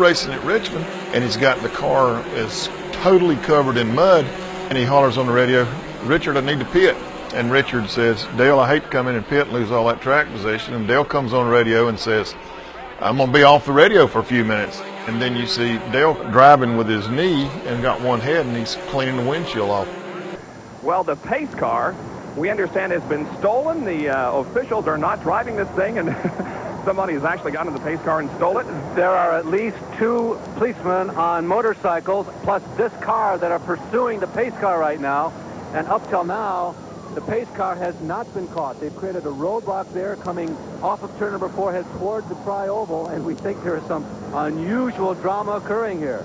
racing at Richmond, and he's got the car is totally covered in mud, and he hollers on the radio, "Richard, I need to pit." And Richard says, "Dale, I hate to come in and pit and lose all that track position." And Dale comes on the radio and says, "I'm going to be off the radio for a few minutes." And then you see Dale driving with his knee and got one head, and he's cleaning the windshield off. Well, the pace car, we understand, has been stolen. The officials are not driving this thing, and somebody has actually gotten into the pace car and stole it. There are at least 2 policemen on motorcycles, plus this car, that are pursuing the pace car right now. And up till now, the pace car has not been caught. They've created a roadblock there coming off of turn number 4, head towards the tri-oval, and we think there is some unusual drama occurring here.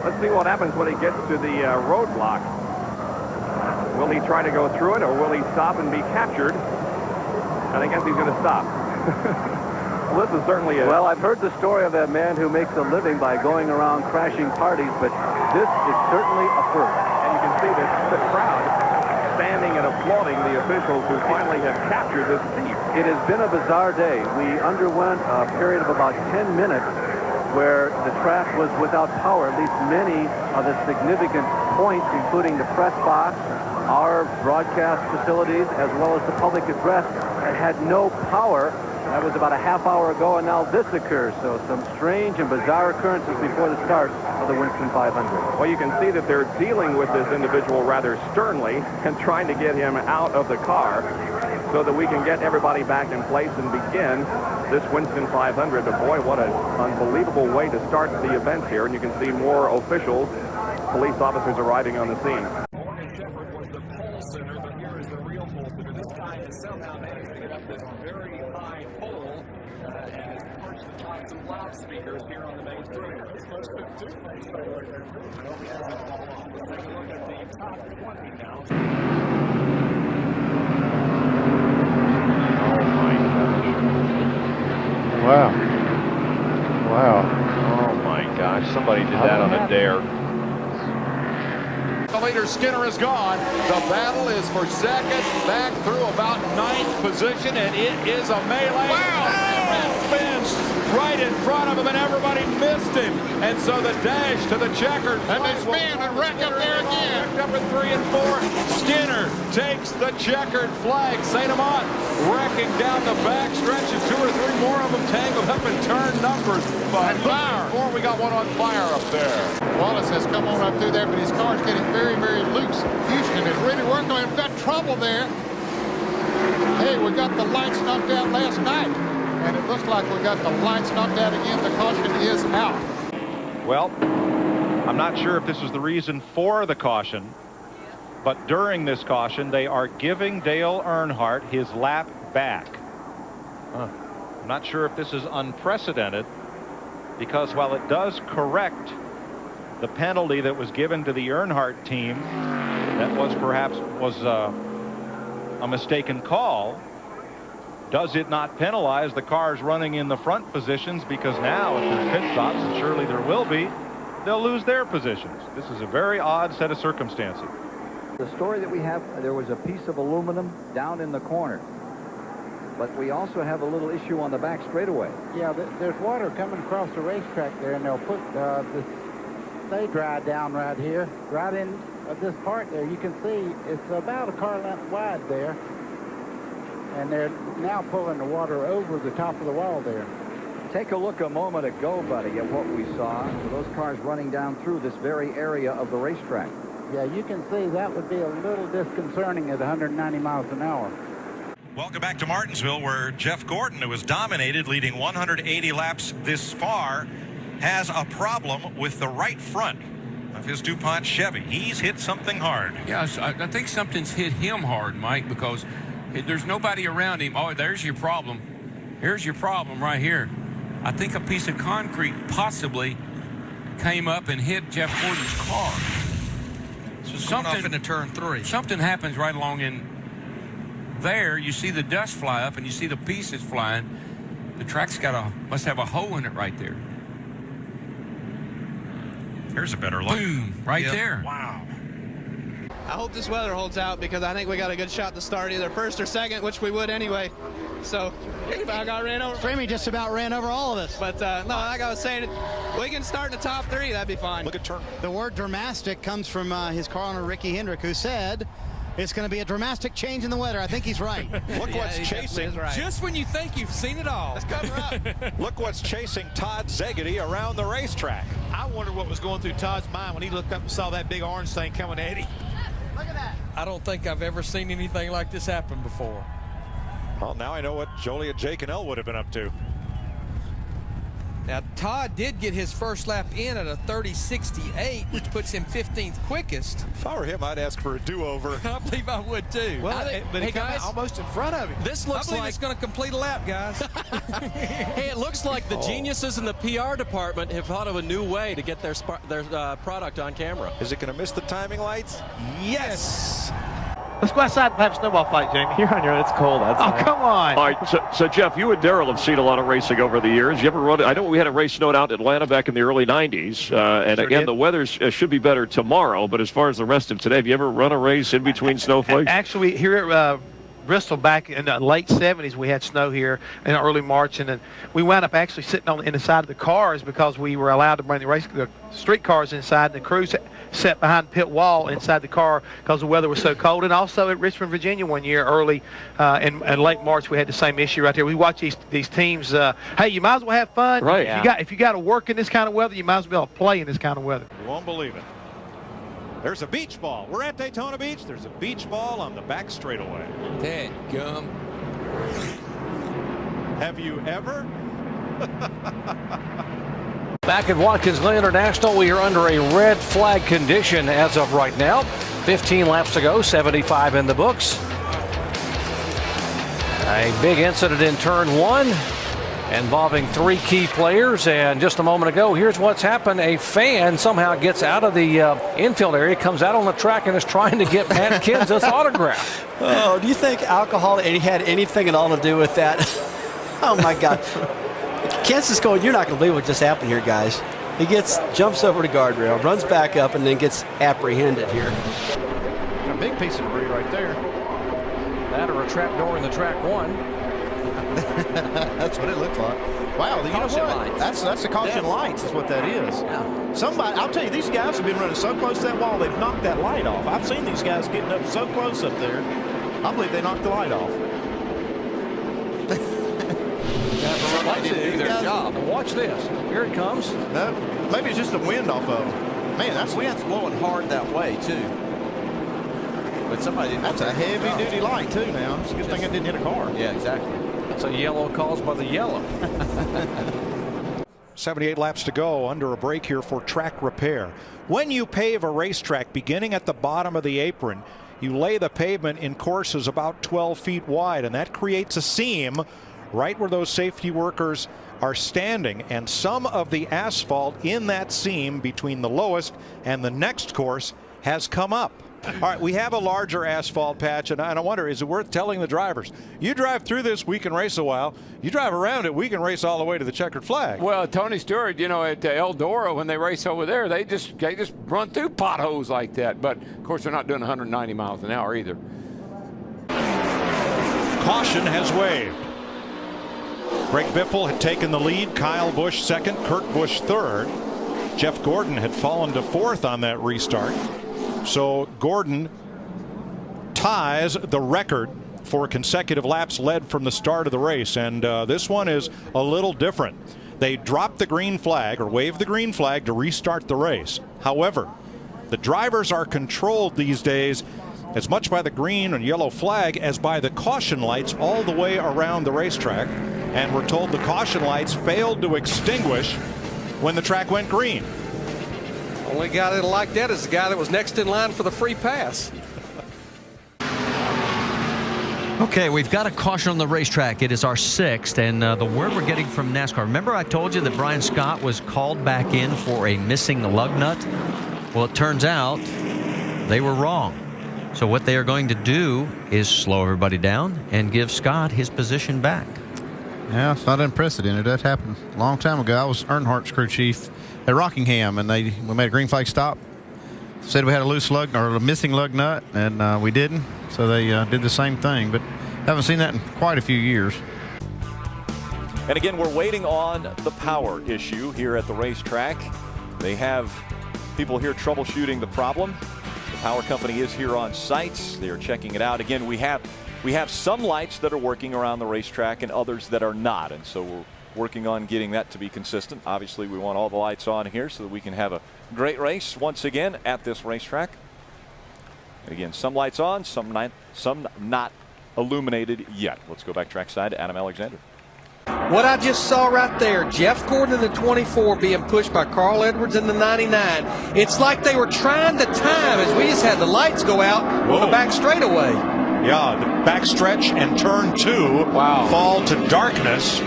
Let's see what happens when he gets to the roadblock. Will he try to go through it, or will he stop and be captured? And I guess he's going to stop. Well, this is certainly a... Well, I've heard the story of that man who makes a living by going around crashing parties, but this is certainly a first. And you can see the crowd standing and applauding the officials who finally have captured this thief. It has been a bizarre day. We underwent a period of about 10 minutes where the track was without power. At least many of the significant points, including the press box, our broadcast facilities, as well as the public address, had no power. That was about a half hour ago, and now this occurs. So some strange and bizarre occurrences before the start of the Winston 500. Well, you can see that they're dealing with this individual rather sternly and trying to get him out of the car so that we can get everybody back in place and begin this Winston 500. And boy, what an unbelievable way to start the event here. And you can see more officials, police officers arriving on the scene. Loudspeakers here on the main street. This must have two lanes. I hope he hasn't fallen off. Let's take a look at the top 20 now. Oh my gosh. Wow. Wow. Oh my gosh. Somebody did that on a dare. The leader Skinner is gone. The battle is for second, back through about 9th position, and it is a melee. Wow! Spins right in front of him, and everybody missed him. And so the dash to the checkered. And they spin and wreck up there again. Up in 3 and 4. Skinner takes the checkered flag. St. Amant wrecking down the back stretches. 2 or 3 more of them tangled up in turn numbers. But before we got one on fire up there. Wallace has come on up through there, but his car's getting very, very loose. Houston is really working on him. Got trouble there. Hey, we got the lights knocked out last night, and it looks like we got the lights knocked out again. The caution is out. Well, I'm not sure if this is the reason for the caution, but during this caution, they are giving Dale Earnhardt his lap back. I'm not sure if this is unprecedented, because while it does correct the penalty that was given to the Earnhardt team, that was perhaps a mistaken call. Does it not penalize the cars running in the front positions? Because now, if there's pit stops, and surely there will be, they'll lose their positions. This is a very odd set of circumstances. The story that we have, there was a piece of aluminum down in the corner. But we also have a little issue on the back straightaway. Yeah, there's water coming across the racetrack there, and they'll put this stay dry down right here, right in this part there. You can see it's about a car length wide there. And they're now pulling the water over the top of the wall there. Take a look a moment ago, buddy, at what we saw. Those cars running down through this very area of the racetrack. Yeah, you can see that would be a little disconcerting at 190 miles an hour. Welcome back to Martinsville, where Jeff Gordon, who has dominated, leading 180 laps this far, has a problem with the right front of his DuPont Chevy. He's hit something hard. Yes, I think something's hit him hard, Mike, because there's nobody around him. Oh, there's your problem. Here's your problem right here. I think a piece of concrete possibly came up and hit Jeff Gordon's car. So something off into turn 3. Something happens right along in there. You see the dust fly up and you see the pieces flying. The track's must have a hole in it right there. Here's a better look. Boom, right there. Wow. I hope this weather holds out, because I think we got a good shot to start either first or second, which we would anyway. So he about got ran over. Framey just about ran over all of us. But no, like I was saying, we can start in the top 3. That'd be fine. Look at turn. The word dramatic comes from his car owner, Ricky Hendrick, who said it's going to be a dramatic change in the weather. I think he's right. Look what's chasing. Right. Just when you think you've seen it all. Let's cover up. Look what's chasing Todd Szegedy around the racetrack. I wonder what was going through Todd's mind when he looked up and saw that big orange thing coming at him. Look at that. I don't think I've ever seen anything like this happen before. Well, now I know what Joliet, Jake, and Elle would have been up to. Now, Todd did get his first lap in at a 30.68, which puts him 15th quickest. If I were him, I'd ask for a do-over. I believe I would too. Well, but hey guys, almost in front of him. This looks like it's going to complete a lap, guys. Hey, it looks like the geniuses in the PR department have thought of a new way to get their product on camera. Is it going to miss the timing lights? Yes. Let's go outside and have a snowball fight, Jamie. You're on your own. It's cold outside. Oh, come on. All right, so Jeff, you and Darrell have seen a lot of racing over the years. You ever run? I know we had a race snowed out in Atlanta back in the early 90s. And Sure again, did. the weather should be better tomorrow. But as far as the rest of today, have you ever run a race in between snowflakes? Actually, here at Bristol back in the late 70s, we had snow here in early March, and then we wound up actually sitting on the inside of the cars because we were allowed to bring the street cars inside, and the crews sat behind the pit wall inside the car because the weather was so cold. And also at Richmond, Virginia, one year early in late March, we had the same issue right there. We watch these teams. Hey, you might as well have fun. Right. If you got to work in this kind of weather, you might as well play in this kind of weather. You won't believe it. There's a beach ball. We're at Daytona Beach. There's a beach ball on the back straightaway. Dead gum. Have you ever? Back at Watkins Glen International, we are under a red flag condition as of right now. 15 laps to go, 75 in the books. A big incident in turn 1 involving 3 key players, and just a moment ago, here's what's happened. A fan somehow gets out of the infield area, comes out on the track, and is trying to get Pat Kenseth's autograph. Oh, do you think alcohol had anything at all to do with that? Oh my God. Kenseth's going, you're not going to believe what just happened here, guys. He jumps over the guardrail, runs back up, and then gets apprehended here. A big piece of debris right there. That or a trap door in the track 1. That's what it looks like. Wow, you know what? That's the caution lights is what that is. Yeah. Somebody, I'll tell you, these guys have been running so close to that wall, they've knocked that light off. I've seen these guys getting up so close up there. I believe they knocked the light off. Somebody didn't do their job. Watch this. Here it comes. No, maybe it's just the wind off of them. Man, that's wind's blowing hard that way too. But somebody didn't. That's a heavy-duty light too. Now it's a good thing it didn't hit a car. Yeah, exactly. That's a yellow caused by the yellow. 78 laps to go, under a break here for track repair. When you pave a racetrack, beginning at the bottom of the apron, you lay the pavement in courses about 12 feet wide, and that creates a seam right where those safety workers are standing, and some of the asphalt in that seam between the lowest and the next course has come up. All right, we have a larger asphalt patch, and I wonder, is it worth telling the drivers, you drive through this, we can race a while. You drive around it, we can race all the way to the checkered flag. Well, Tony Stewart, you know, at Eldora, when they race over there, they just run through potholes like that. But, of course, they're not doing 190 miles an hour either. Caution has waved. Greg Biffle had taken the lead, Kyle Busch second, Kurt Busch third. Jeff Gordon had fallen to fourth on that restart. So Gordon ties the record for consecutive laps led from the start of the race, and this one is a little different. They dropped the green flag, or waved the green flag, to restart the race. However, the drivers are controlled these days as much by the green and yellow flag as by the caution lights all the way around the racetrack, and we're told the caution lights failed to extinguish when the track went green. Only guy that like that is the guy that was next in line for the free pass. Okay, we've got a caution on the racetrack. It is our 6th, and the word we're getting from NASCAR. Remember I told you that Brian Scott was called back in for a missing lug nut? Well, it turns out they were wrong. So what they are going to do is slow everybody down and give Scott his position back. Yeah, it's not unprecedented. That happened a long time ago. I was Earnhardt's crew chief at Rockingham, and we made a green flag stop. Said we had a loose lug or a missing lug nut, and we didn't. So they did the same thing, but haven't seen that in quite a few years. And again, we're waiting on the power issue here at the racetrack. They have people here troubleshooting the problem. The power company is here on site. They are checking it out. Again, we have some lights that are working around the racetrack and others that are not. And so we're working on getting that to be consistent. Obviously, we want all the lights on here so that we can have a great race once again at this racetrack. And again, some lights on, some not illuminated yet. Let's go back trackside to Adam Alexander. What I just saw right there, Jeff Gordon in the 24 being pushed by Carl Edwards in the 99. It's like they were trying to time as we just had the lights go out on the back straightaway. Yeah, the backstretch and turn 2 fall to darkness.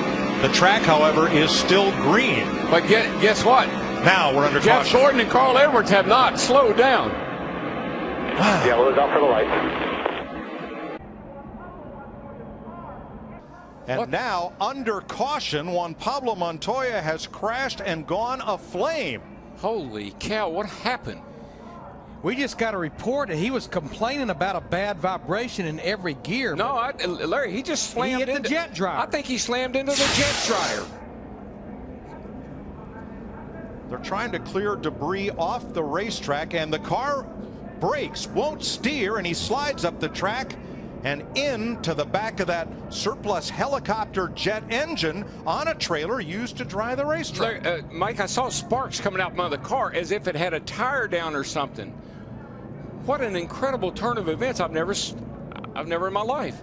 The track, however, is still green. But guess what? Now we're under Jeff caution. Gordon and Carl Edwards have not slowed down. Yellow is out for the light. And now, under caution, Juan Pablo Montoya has crashed and gone aflame. Holy cow, what happened? We just got a report that he was complaining about a bad vibration in every gear. No, Larry, he just slammed into the jet dryer. I think he slammed into the jet dryer. They're trying to clear debris off the racetrack, and the car brakes, won't steer, and he slides up the track and into the back of that surplus helicopter jet engine on a trailer used to dry the racetrack. Mike, I saw sparks coming out from the car as if it had a tire down or something. What an incredible turn of events. I've never in my life.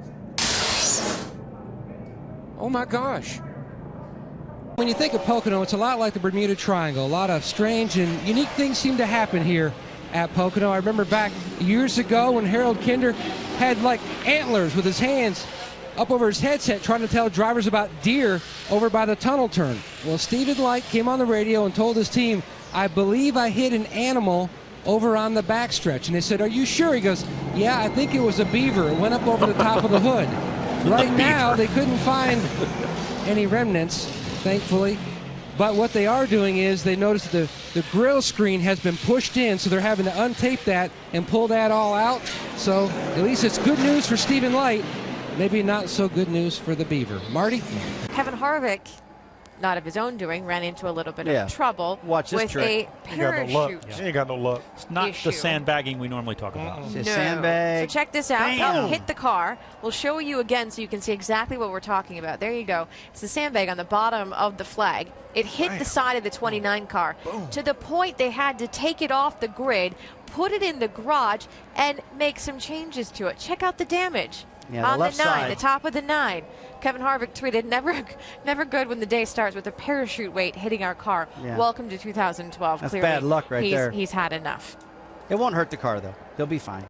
Oh my gosh. When you think of Pocono, it's a lot like the Bermuda Triangle. A lot of strange and unique things seem to happen here at Pocono. I remember back years ago when Harold Kinder had like antlers with his hands up over his headset trying to tell drivers about deer over by the tunnel turn. Well, Stephen Light came on the radio and told his team, I believe I hit an animal over on the backstretch. And they said, are you sure? He goes, yeah, I think it was a beaver. It went up over the top of the hood. Right now, they couldn't find any remnants, thankfully. But what they are doing is they noticed the grill screen has been pushed in, so they're having to untape that and pull that all out. So at least it's good news for Stephen Light. Maybe not so good news for the beaver. Marty? Kevin Harvick, not of his own doing, ran into a little bit of trouble with a parachute. He ain't got no luck. It's not issue. the sandbagging we normally talk about. No. So check this out. Bam. Hit the car. We'll show you again so you can see exactly what we're talking about. There you go. It's the sandbag on the bottom of the flag. It hit the side of the 29 car to the point they had to take it off the grid, put it in the garage, and make some changes to it. Check out the damage on the 9, the top of the 9. Kevin Harvick tweeted, never good when the day starts with a parachute weight hitting our car. Yeah. Welcome to 2012. That's Clearly, bad luck right there. He's had enough. It won't hurt the car, though. He'll be fine.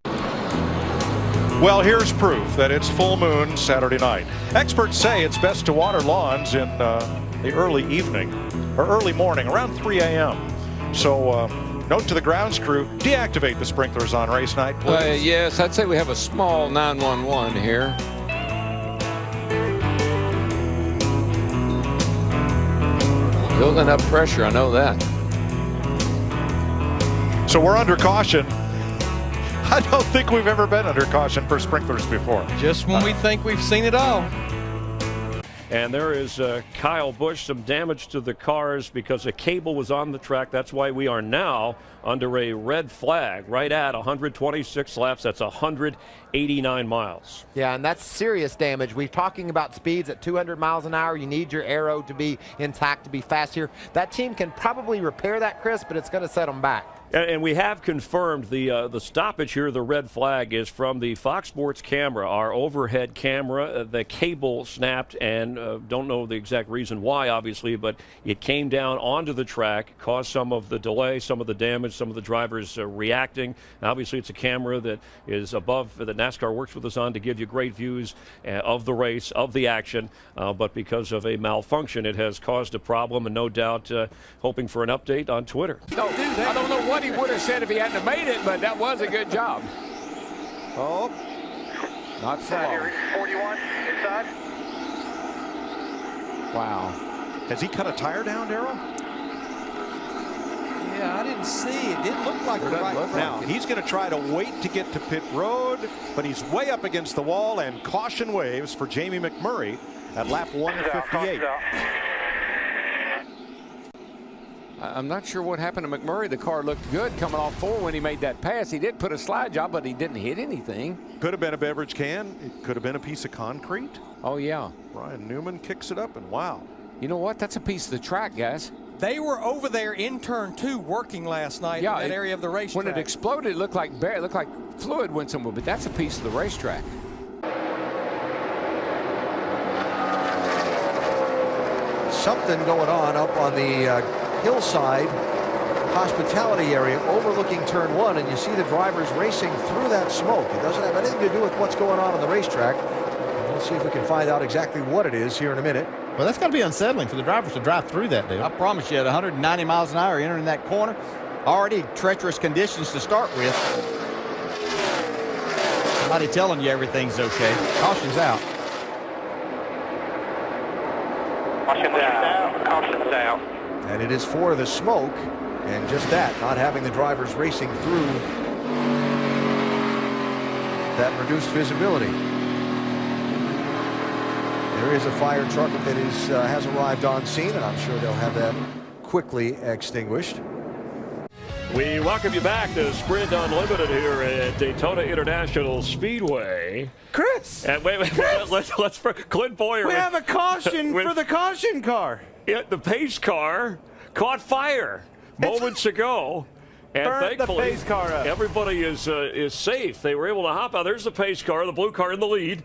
Well, here's proof that it's full moon Saturday night. Experts say it's best to water lawns in the early evening or early morning, around 3 a.m. So note to the grounds crew, deactivate the sprinklers on race night, please. Yes, I'd say we have a small 911 here. Building up pressure, I know that. So we're under caution. I don't think we've ever been under caution for sprinklers before. Just when we think we've seen it all. And there is Kyle Busch, some damage to the cars because a cable was on the track. That's why we are now under a red flag right at 126 laps. That's 189 miles. Yeah, and that's serious damage. We're talking about speeds at 200 miles an hour. You need your aero to be intact, to be fast here. That team can probably repair that, Chris, but it's going to set them back. And we have confirmed the stoppage here, the red flag, is from the Fox Sports camera, our overhead camera. The cable snapped, and don't know the exact reason why, obviously, but it came down onto the track, caused some of the delay, some of the damage, some of the drivers reacting. And obviously, it's a camera that is above, that NASCAR works with us on to give you great views of the race, of the action. But because of a malfunction, it has caused a problem, and no doubt hoping for an update on Twitter. No, I don't know what he would have said if he hadn't made it, but that was a good job. Oh, not so long. 41 inside. Wow. Has he cut a tire down, Darrell? Yeah, I didn't see. It didn't look like the right track. Now, he's going to try to wait to get to pit road, but he's way up against the wall, and caution waves for Jamie McMurray at lap 158. I'm not sure what happened to McMurray. The car looked good coming off 4 when he made that pass. He did put a slide job, but he didn't hit anything. Could have been a beverage can. It could have been a piece of concrete. Oh, yeah. Ryan Newman kicks it up, and wow. You know what? That's a piece of the track, guys. They were over there in turn 2 working last night in that area of the racetrack. When it exploded, it looked like fluid went somewhere, but that's a piece of the racetrack. Something going on up on the hillside hospitality area overlooking turn 1, and you see the drivers racing through that smoke. It doesn't have anything to do with what's going on the racetrack. We'll see if we can find out exactly what it is here in a minute. Well, that's got to be unsettling for the drivers to drive through that, dude. I promise you, at 190 miles an hour entering that corner, already treacherous conditions to start with. Somebody telling you everything's okay. Caution's out. Caution's out. Caution's out. And it is for the smoke, and just that, not having the drivers racing through that reduced visibility. There is a fire truck that has arrived on scene, and I'm sure they'll have that quickly extinguished. We welcome you back to Sprint Unlimited here at Daytona International Speedway. Chris! And wait, let's Clint Boyer. We have a caution for the caution car. The pace car caught fire moments ago. And Burnt the thankfully, pace car up. everybody is safe. They were able to hop out. There's the pace car, the blue car in the lead.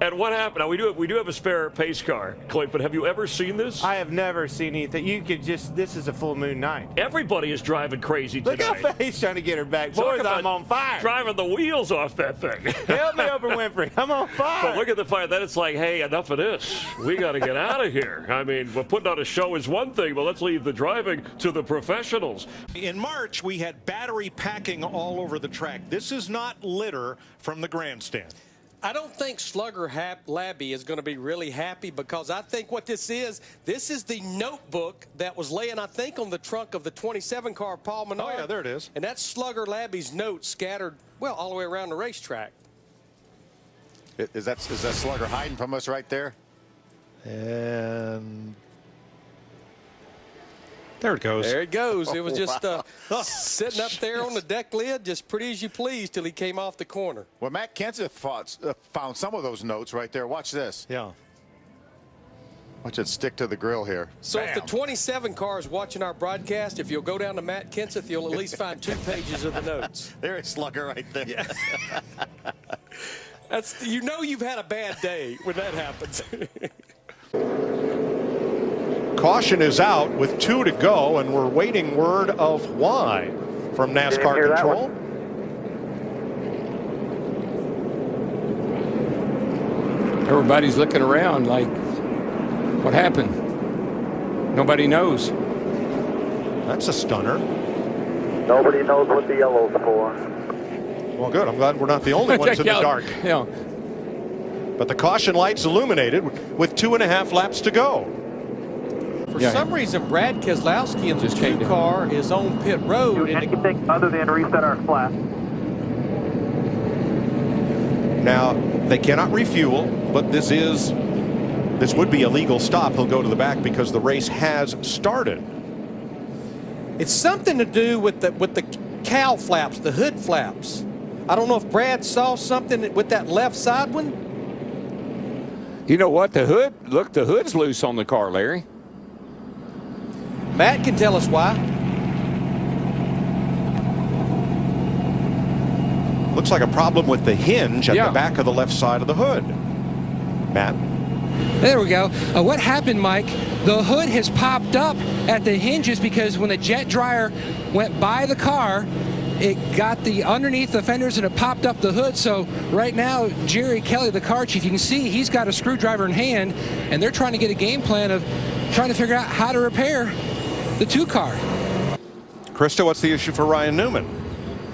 And what happened? Now, we do have a spare pace car, Clint, but have you ever seen this? I have never seen anything. You could just, this is a full moon night. Everybody is driving crazy tonight. Look how Faye's trying to get her back. Boys, I'm on fire. Driving the wheels off that thing. Help me, Oprah Winfrey. I'm on fire. But look at the fire. Then it's like, hey, enough of this. We got to get out of here. I mean, we're putting on a show is one thing, but let's leave the driving to the professionals. In March, we had battery packing all over the track. This is not litter from the grandstand. I don't think Slugger Labby is going to be really happy, because I think what this is the notebook that was laying, I think, on the trunk of the 27 car Paul Menard. Oh, yeah, there it is. And that's Slugger Labby's notes scattered, well, all the way around the racetrack. Is that Slugger hiding from us right there? And there it goes. There it goes. It was just sitting up there on the deck lid, just pretty as you please, till he came off the corner. Well, Matt Kenseth found some of those notes right there. Watch this. Yeah. Watch it stick to the grill here. So Bam. if the 27 car is watching our broadcast, if you'll go down to Matt Kenseth, you'll at least find 2 pages of the notes. There's Slugger right there. Yeah. That's, you know, you've had a bad day when that happens. Caution is out with 2 to go, and we're waiting word of why from NASCAR control. Everybody's looking around like, what happened? Nobody knows. That's a stunner. Nobody knows what the yellow's for. Well, good. I'm glad we're not the only ones in the dark. Yeah. But the caution light's illuminated with 2.5 laps to go. For some reason, Brad Keselowski in the 2 car is on pit road. Do anything other than reset our flat. Now, they cannot refuel, but this would be a legal stop. He'll go to the back because the race has started. It's something to do with the cowl flaps, the hood flaps. I don't know if Brad saw something with that left side one. You know what? The hood, look, the hood's loose on the car, Larry. Matt can tell us why. Looks like a problem with the hinge at the back of the left side of the hood. Matt? There we go. What happened, Mike? The hood has popped up at the hinges because when the jet dryer went by the car, it got the underneath the fenders and it popped up the hood. So right now, Jerry Kelly, the car chief, you can see he's got a screwdriver in hand, and they're trying to get a game plan of trying to figure out how to repair the 2 car. Krista, what's the issue for Ryan Newman?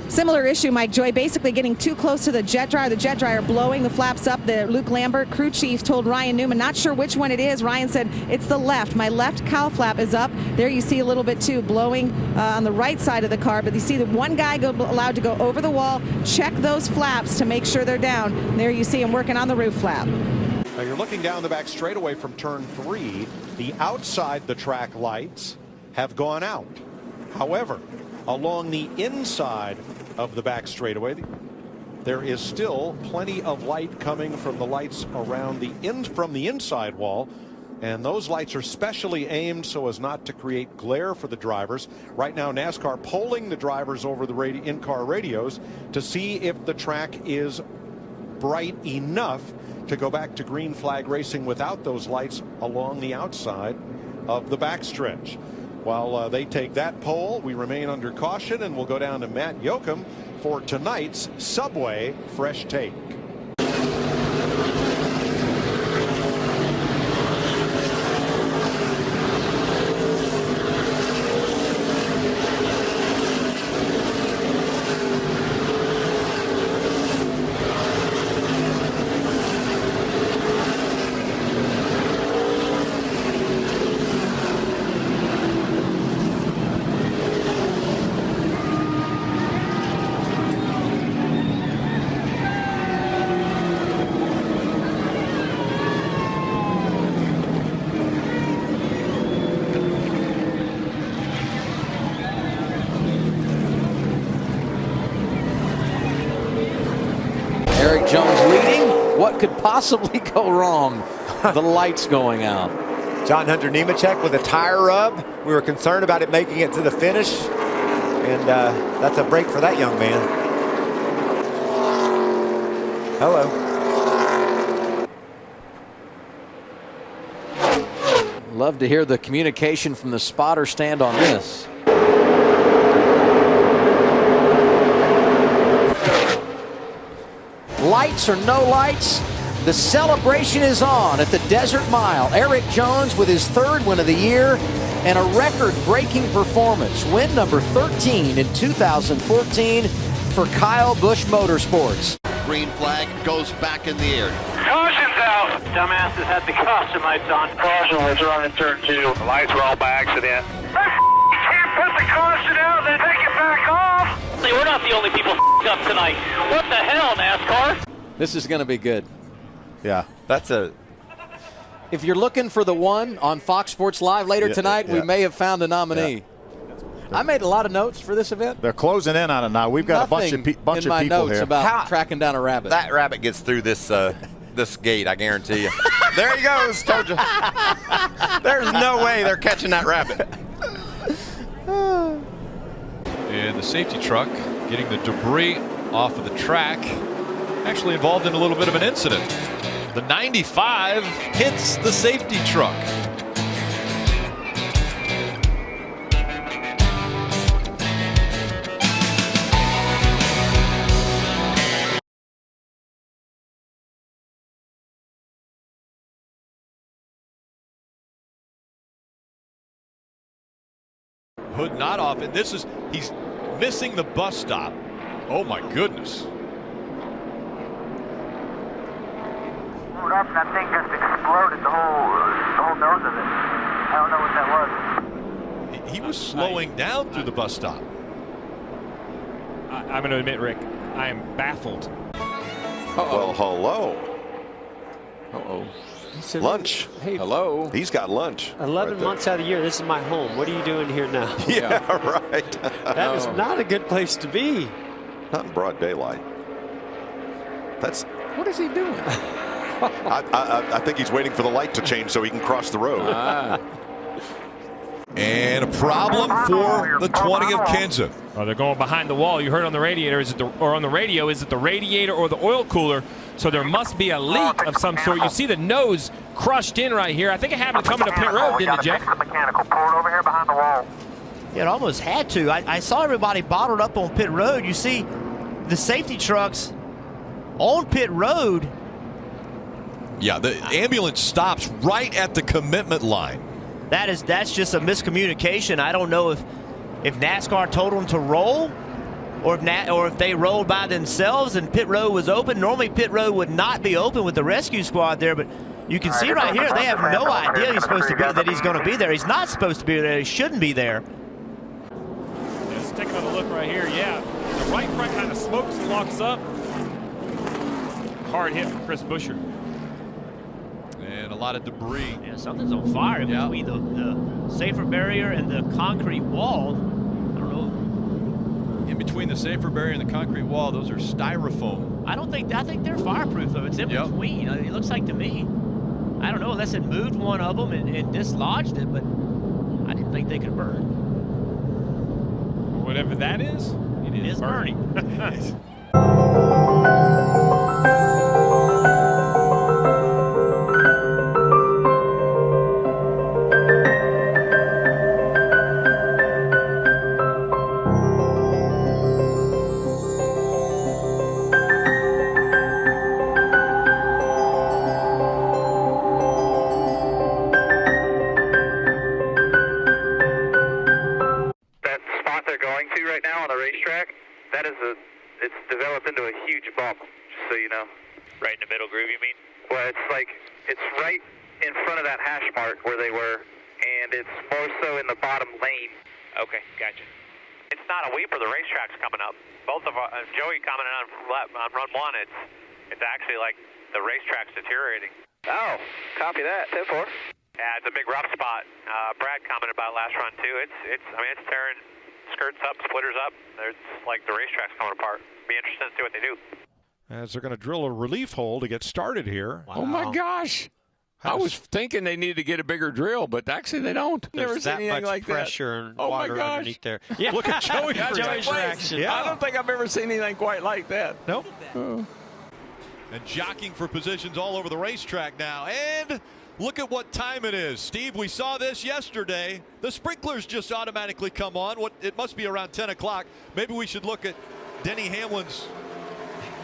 Similar issue, Mike Joy, basically getting too close to the jet dryer blowing the flaps up. The Luke Lambert, crew chief, told Ryan Newman, not sure which one it is. Ryan said, it's the left. My left cowl flap is up. There you see a little bit too, blowing on the right side of the car. But you see the one guy allowed to go over the wall, check those flaps to make sure they're down. There you see him working on the roof flap. Now you're looking down the back straightaway from turn 3. The outside the track lights have gone out. However, along the inside of the back straightaway, there is still plenty of light coming from the lights around from the inside wall. And those lights are specially aimed so as not to create glare for the drivers. Right now, NASCAR polling the drivers over the in-car radios to see if the track is bright enough to go back to green flag racing without those lights along the outside of the backstretch. While they take that poll, we remain under caution, and we'll go down to Matt Yoakum for tonight's Subway Fresh Take. Jones leading. What could possibly go wrong? The lights going out. John Hunter Nemechek with a tire rub. We were concerned about it making it to the finish. And that's a break for that young man. Hello. Love to hear the communication from the spotter stand on this. Lights or no lights, the celebration is on at the Desert Mile. Erik Jones with his 3rd win of the year and a record-breaking performance. Win number 13 in 2014 for Kyle Busch Motorsports. Green flag goes back in the air. Caution's out. Dumbasses had the caution lights on. Caution lights are on in turn 2. The lights were all by accident. Can't put the caution out, then take it back off. Hey, we're not the only people up tonight. What the hell, NASCAR? This is going to be good. Yeah, that's a... If you're looking for the one on Fox Sports Live later tonight, we may have found a nominee. I made a lot of notes for this event. They're closing in on it now. We've got Nothing a bunch in of my people notes here. about tracking down a rabbit. That rabbit gets through this this gate, I guarantee you. There he goes, told you. There's no way they're catching that rabbit. And the safety truck getting the debris off of the track. Actually involved in a little bit of an incident. The 95 hits the safety truck. Hood not off, and he's missing the bus stop. Oh my goodness. Moved up and that thing just exploded, the whole nose of it. I don't know what that was. He was slowing down through the bus stop. I'm going to admit, Rick, I am baffled. Well, hello. Lunch. Hey, hello. He's got lunch. 11 months out of the year, this is my home. What are you doing here now? Yeah, right. That is not a good place to be. Not in broad daylight. What is he doing? I think he's waiting for the light to change so he can cross the road. And a problem for the 20 of Kansas. Oh, they're going behind the wall. You heard on the radiator, or on the radio, is it the radiator or the oil cooler? So there must be a leak of some sort. You see the nose crushed in right here. I think it happened coming to pit road, didn't it, Jeff? Mechanical, pull it over here behind the wall. Yeah, it almost had to. I saw everybody bottled up on pit road. You see the safety trucks on pit road. Yeah, the ambulance stops right at the commitment line. That's just a miscommunication. I don't know if NASCAR told them to roll, or if they rolled by themselves and pit road was open. Normally pit road would not be open with the rescue squad there, but you can see right here they have no idea he's supposed to be, that he's going to be there. He's not supposed to be there. He shouldn't be there. Let's take another look right here. Yeah, the right front kind of smokes and locks up. Hard hit from Chris Buescher. lot of debris. Yeah, something's on fire between the safer barrier and the concrete wall. I don't know. In between the safer barrier and the concrete wall, those are styrofoam. I think they're fireproof though. It's in between. It looks like to me. I don't know unless it moved one of them and dislodged it, but I didn't think they could burn. Whatever that is, it is burning. It's developed into a huge bump, just so you know. Right in the middle groove, you mean? Well, it's right in front of that hash mark where they were, and it's more so in the bottom lane. Okay, gotcha. It's not a weeper, the racetrack's coming up. Both of our, Joey commented on run one, it's actually like the racetrack's deteriorating. Oh, copy that, 10-4. Yeah, it's a big rough spot. Brad commented about last run too. It's tearing skirts up, splitters up. It's like the racetrack's coming apart. Be interesting to see what they do. As they're going to drill a relief hole to get started here. Wow. Oh my gosh. I was thinking they needed to get a bigger drill, but actually they don't. There's never seen anything like that. Pressure and water underneath there. Yeah. Look at Joey's reaction. Yeah. I don't think I've ever seen anything quite like that. Nope. And jockeying for positions all over the racetrack now. And look at what time it is. Steve, we saw this yesterday. The sprinklers just automatically come on. It must be around 10 o'clock. Maybe we should look at Denny Hamlin's.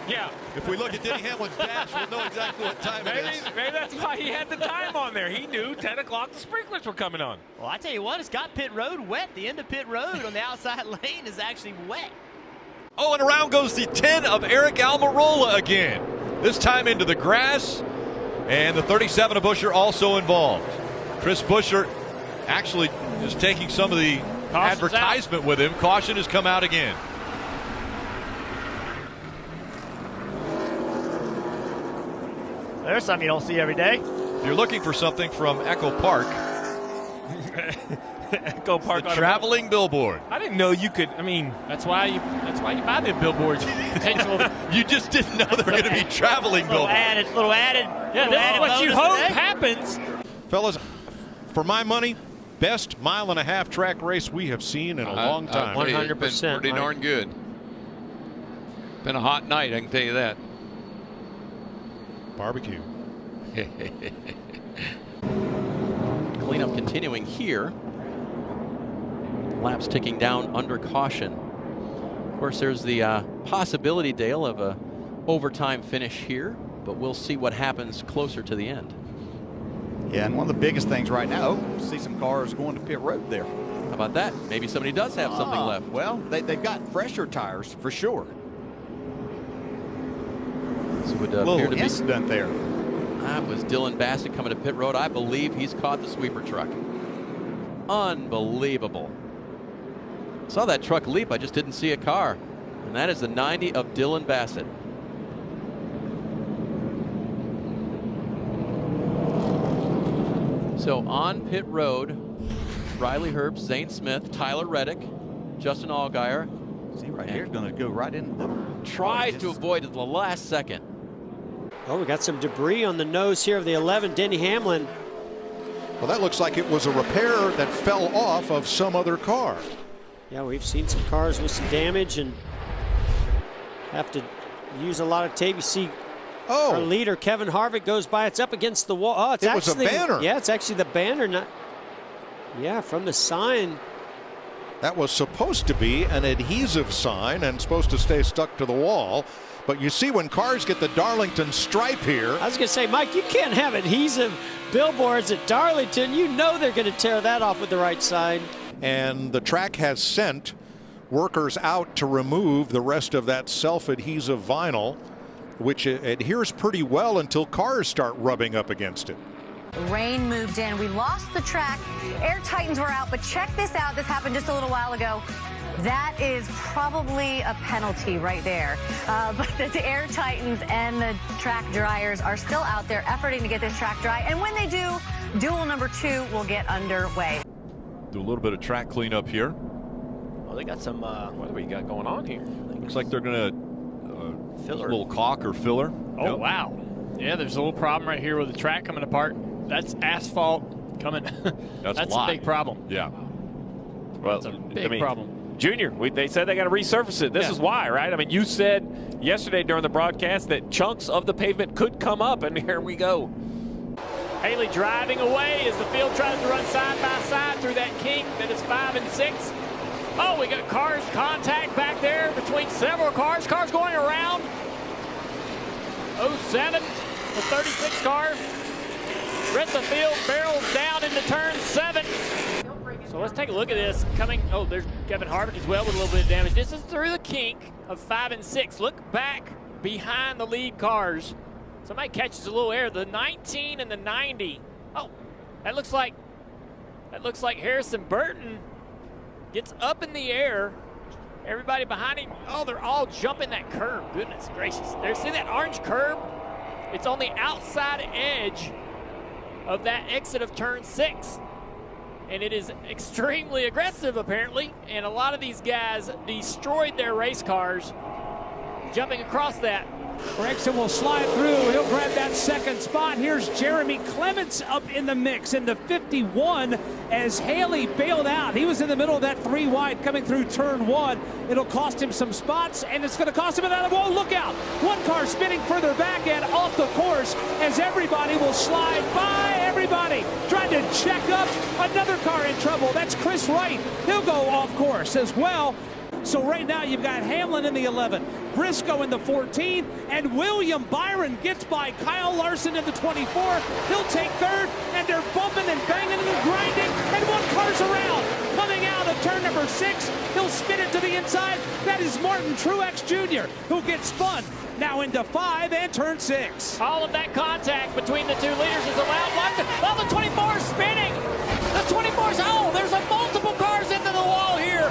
Yeah. If we look at Denny Hamlin's dash, we'll know exactly what time it is. Maybe that's why he had the time on there. He knew 10 o'clock the sprinklers were coming on. Well, I tell you what, it's got pit road wet. The end of pit road on the outside lane is actually wet. Oh, and around goes the 10 of Eric Almirola again. This time into the grass. And the 37 of Buescher also involved. Chris Buescher actually is taking some of the advertisement with him. Caution has come out again. There's something you don't see every day. You're looking for something from Echo Park. Echo Park. The traveling billboard. I didn't know you could. I mean, that's why you buy the billboards. Potential. You just didn't know they were going to be traveling billboards. Little added. Yeah, this is what you hope happens. Fellas, for my money, best mile-and-a-half track race we have seen in a long time. 100%. Pretty darn good. Been a hot night, I can tell you that. Barbecue. Cleanup continuing here. Laps ticking down under caution. Of course, there's the possibility, Dale, of a overtime finish here, but we'll see what happens closer to the end. Yeah, and one of the biggest things right now, see some cars going to pit road there. How about that? Maybe somebody does have something left. Well, they've got fresher tires for sure. So it would a little appear to incident there. That was Dylan Bassett coming to pit road. I believe he's caught the sweeper truck. Unbelievable. Saw that truck leap. I just didn't see a car. And that is the 90 of Dylan Bassett. So on pit road, Riley Herbst, Zane Smith, Tyler Reddick, Justin Allgaier. See right here, going to go right in. Tries to avoid it the last second. Oh, we got some debris on the nose here of the 11, Denny Hamlin. Well, that looks like it was a repair that fell off of some other car. Yeah, we've seen some cars with some damage and have to use a lot of tape. You see our leader, Kevin Harvick, goes by. It's up against the wall. Oh, it was a banner. Yeah, it's actually the banner. Not. Yeah, from the sign. That was supposed to be an adhesive sign and supposed to stay stuck to the wall. But you see when cars get the Darlington stripe here. I was going to say, Mike, you can't have adhesive billboards at Darlington. You know they're going to tear that off with the right side. And the track has sent workers out to remove the rest of that self-adhesive vinyl, which adheres pretty well until cars start rubbing up against it. Rain moved in. We lost the track. Air Titans were out, but check this out. This happened just a little while ago. That is probably a penalty right there. But the Air Titans and the track dryers are still out there efforting to get this track dry. And when they do, duel number 2 will get underway. Do a little bit of track cleanup here. Oh, they got some, what do we got going on here? Looks like they're going to a little caulk or filler. Oh, Yep. wow. Yeah, there's a little problem right here with the track coming apart. That's asphalt coming. That's a big problem. Yeah. Well, that's a big problem. Junior, they said they got to resurface it. This is why, right? I mean, you said yesterday during the broadcast that chunks of the pavement could come up, and here we go. Haley driving away as the field tries to run side by side through that kink that is 5 and 6. Oh, we got cars contact back there between several cars. Cars going around. 07, the 36 car. Rest of the field barrels down into turn 7. So let's take a look at this. Oh, there's Kevin Harvick as well with a little bit of damage. This is through the kink of 5 and 6. Look back behind the lead cars. Somebody catches a little air. The 19 and the 90. Oh, that looks like Harrison Burton gets up in the air. Everybody behind him, oh, they're all jumping that curb. Goodness gracious. See that orange curb? It's on the outside edge of that exit of turn 6. And it is extremely aggressive, apparently. And a lot of these guys destroyed their race cars jumping across that. Gregson will slide through. He'll grab that second spot. Here's Jeremy Clements up in the mix in the 51 as Haley bailed out. He was in the middle of that 3 wide coming through turn 1. It'll cost him some spots, and it's going to cost him another. Whoa, look out. One car spinning further back and off the course as everybody will slide by everybody. Trying to check up. Another car in trouble. That's Chris Wright. He'll go off course as well. So right now you've got Hamlin in the 11, Briscoe in the 14, and William Byron gets by Kyle Larson in the 24. He'll take third, and they're bumping and banging and grinding, and one car's around. Coming out of turn number 6, he'll spin it to the inside. That is Martin Truex Jr., who gets spun now into 5 and turn 6. All of that contact between the 2 leaders is allowed. Larson, oh, the 24 is spinning. The 24's, oh, there's multiple cars into the wall here.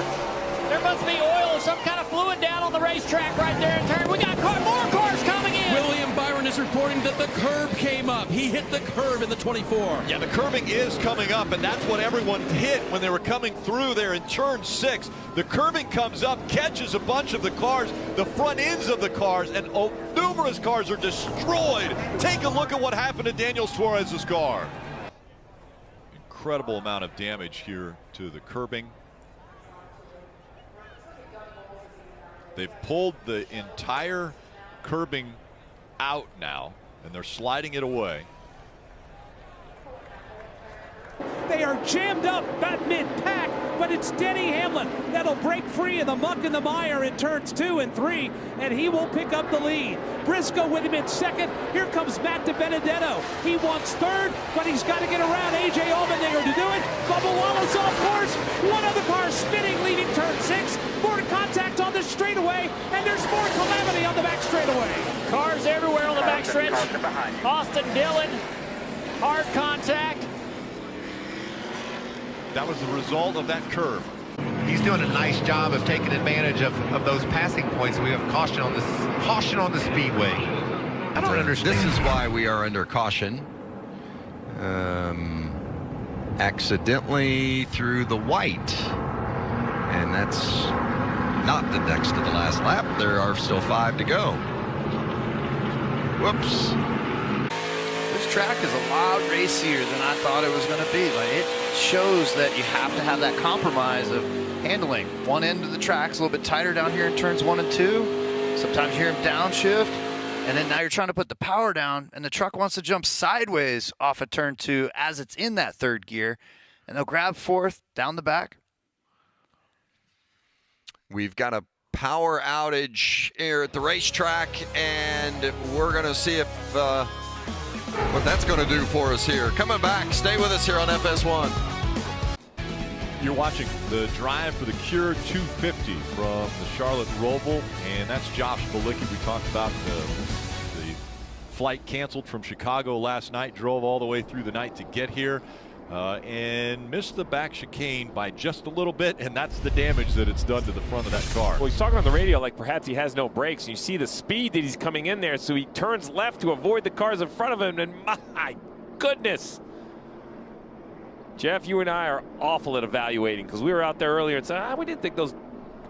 There must be oil or some kind of fluid down on the racetrack right there in turn. We got more cars coming in. William Byron is reporting that the curb came up. He hit the curb in the 24. Yeah, the curbing is coming up, and that's what everyone hit when they were coming through there in turn 6. The curbing comes up, catches a bunch of the cars, the front ends of the cars, and numerous cars are destroyed. Take a look at what happened to Daniel Suarez's car. Incredible amount of damage here to the curbing. They've pulled the entire curbing out now, and they're sliding it away. They are jammed up about mid-pack, but it's Denny Hamlin that'll break free of the muck and the mire in turns 2 and 3, and he will pick up the lead. Briscoe with him in second. Here comes Matt DiBenedetto. He wants third, but he's got to get around A.J. Allmendinger to do it. Bubba Wallace off course. One other car spinning, leaving turn 6. More contact on the straightaway, and there's more calamity on the back straightaway. Cars everywhere on the back stretch. Austin Dillon, hard contact. That was the result of that curve. He's doing a nice job of taking advantage of those passing points. We have caution on the speedway. I don't understand. This is why we are under caution. Accidentally through the white. And that's not the next to the last lap. There are still 5 to go. Whoops. This track is a lot racier than I thought it was going to be. Like, it shows that you have to have that compromise of handling. One end of the track's a little bit tighter down here in turns 1 and 2. Sometimes you hear them downshift, and then now you're trying to put the power down, and the truck wants to jump sideways off of turn 2 as it's in that 3rd gear, and they'll grab 4th down the back. We've got a power outage here at the racetrack, and we're going to see if what that's going to do for us here. Coming back, stay with us here on FS1. You're watching the drive for the Cure 250 from the Charlotte Roval, and that's Josh Bilicki. We talked about the flight canceled from Chicago last night, drove all the way through the night to get here. and missed the back chicane by just a little bit, and that's the damage that it's done to the front of that car. Well, he's talking on the radio like perhaps he has no brakes. You see the speed that he's coming in there, so he turns left to avoid the cars in front of him, and my goodness. Jeff, you and I are awful at evaluating because we were out there earlier and said, we didn't think those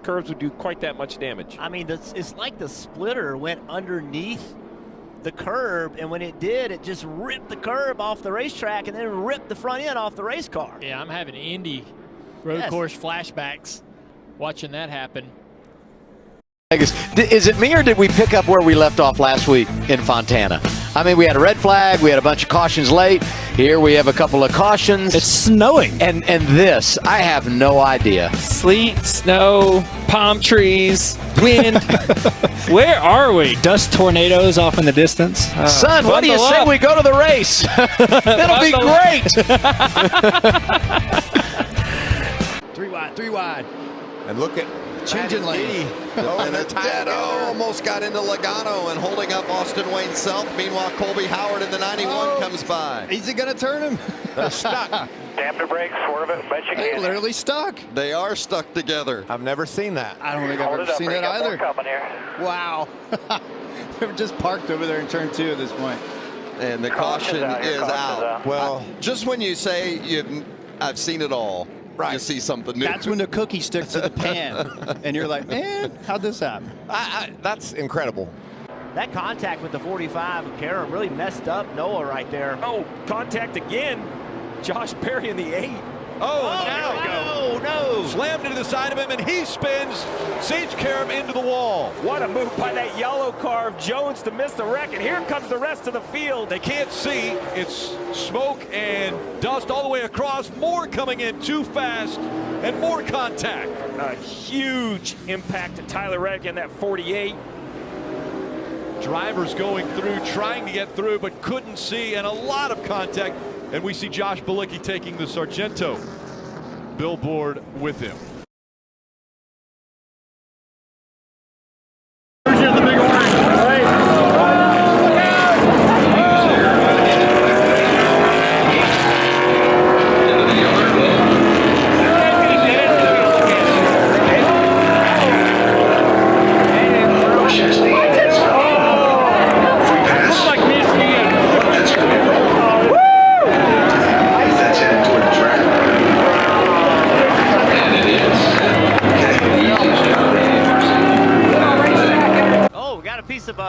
curves would do quite that much damage. I mean, it's like the splitter went underneath the curb, and when it did, it just ripped the curb off the racetrack and then ripped the front end off the race car. Yeah, I'm having Indy road course flashbacks watching that happen. Is it me, or did we pick up where we left off last week in Fontana? I mean, we had a red flag, we had a bunch of cautions late. Here we have a couple of cautions. It's snowing. And this, I have no idea. Sleet, snow, palm trees, wind. Where are we? Dust tornadoes off in the distance. Son, what do you say we go to the race? It'll be great. 3 wide. And look at changing lane. And a dead almost got into Logano and holding up Austin Wayne Self. Meanwhile, Colby Howard in the 91 comes by. Is he going to turn him? They're stuck. Tap the brakes, swerve it, bet you They're can. literally stuck. They are stuck together. I've never seen that. I don't think I've ever seen that either. Wow. We're just parked over there in turn 2 at this point. And the caution is out. Well, just when you say I've seen it all, you see something new. That's when the cookie sticks to the pan. And you're like, man, how'd this happen? That's incredible. That contact with the 45 of Kara really messed up Noah right there. Oh, contact again. Josh Perry in the 8. No. Slammed into the side of him, and he spins Sage Karam into the wall. What a move by that yellow car of Jones to miss the wreck, and here comes the rest of the field. They can't see. It's smoke and dust all the way across. More coming in too fast, and more contact. A huge impact to Tyler Reddick in that 48. Drivers going through, trying to get through, but couldn't see, and a lot of contact. And we see Josh Bilicki taking the Sargento billboard with him.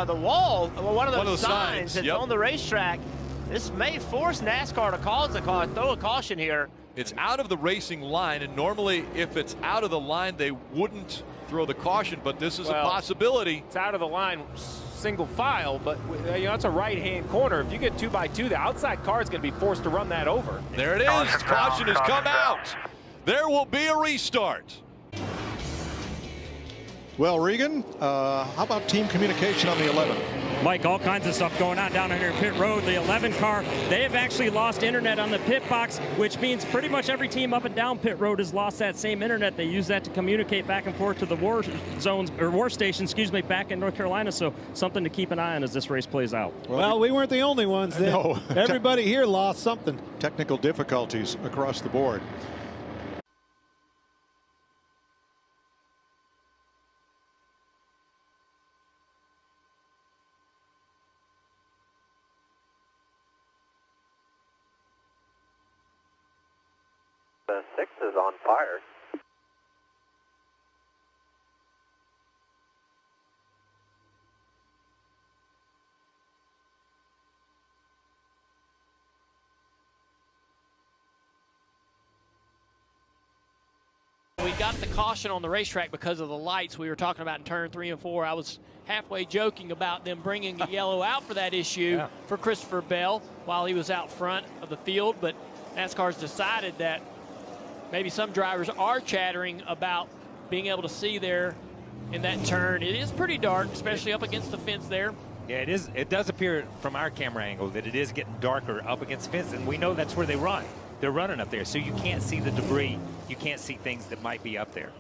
The wall, one of those signs that's on the racetrack. This may force NASCAR to throw a caution here. It's out of the racing line, and normally if it's out of the line, they wouldn't throw the caution, but this is a possibility. It's out of the line single file, but it's a right-hand corner. If you get 2x2, the outside car is going to be forced to run that over. There it is. Caution has come out. There will be a restart. Well, Regan, how about team communication on the 11? Mike, all kinds of stuff going on down here in pit road. The 11 car, they have actually lost internet on the pit box, which means pretty much every team up and down pit road has lost that same internet. They use that to communicate back and forth to the war zones, or war station, back in North Carolina. So something to keep an eye on as this race plays out. Well, we weren't the only ones. No. Everybody here lost something. Technical difficulties across the board. The 6 is on fire. We got the caution on the racetrack because of the lights we were talking about in turn 3 and 4. I was halfway joking about them bringing the yellow out for that issue for Christopher Bell while he was out front of the field, but NASCAR's decided that maybe some drivers are chattering about being able to see there in that turn. It is pretty dark, especially up against the fence there. Yeah, it is. It does appear from our camera angle that it is getting darker up against the fence, and we know that's where they run. They're running up there, so you can't see the debris. You can't see things that might be up there.